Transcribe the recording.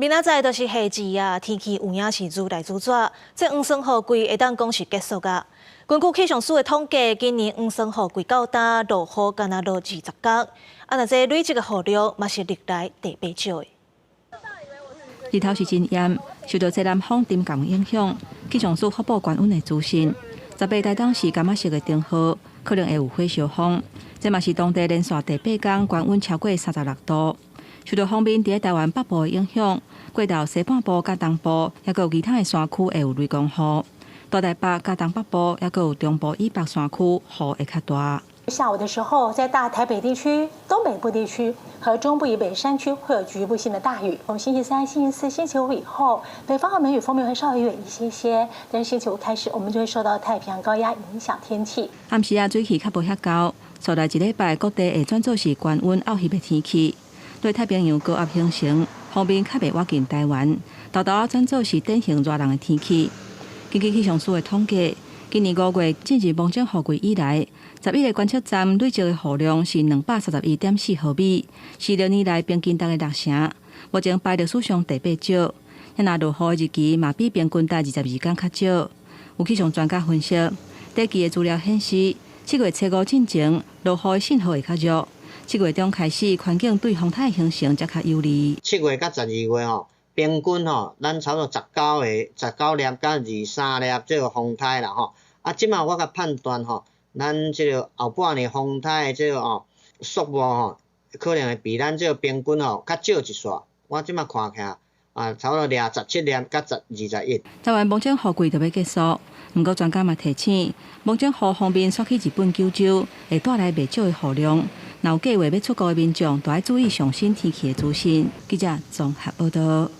明仔载就是夏至啊，天气有影是愈来愈热，这黄霜雨季会当讲是结束啊。根据气象署的统计，今年黄霜雨季到达落雨敢若落20天，若这累积的雨量嘛是历来第8少的。日头是真炎，受到西南风沉降影响，气象署发布高温的资讯。18台东市柑仔色的灯号可能会有火烧风，这嘛是当地连续第8天高温超过36度。受到方面伫台湾北部的影响，过到西半部甲东部，也有其他的山区会有雷公雨。大台北甲东北部，也有中部以北山区雨会较大。下午的时候，在大台北地区、东北部地区和中部以北山区会有局部性的大雨。从星期三、星期四、星期五以后，北方和梅雨锋面会稍微远一些，但是星期五开始，我们就会受到太平洋高压影响天气。暗时水气较无遐高，所来一礼拜各地会转做是高温偶翕的天气。对太平洋高压形成，方面较袂靠近台湾，豆豆转做是典型热人的天气。根据气象署的统计，今年5月进入梦境雨季以来，11个观测站累积的雨量是231.4毫米，是6年来平均大概6成。目前排历史上第8少，也若落雨的日期嘛比平均大22天较少。有气象专家分析，第期的资料显示，7月初5进前落雨的信号会较弱。7月中开始，环境对风台形成才较有利。7月到12月平均咱差不多19粒到23粒这个风台啦即马我甲判断咱这个后半年风台这个数目可能会比咱这个平均较少一撮。我即马看起来差不多27粒到21。台湾梦境雨季就要结束，不过专家嘛提醒，梦境雨方面刷去日本九州，会带来袂少的雨量。若有计划要出国的民众，都要注意上新天气的资讯。记者综合报道。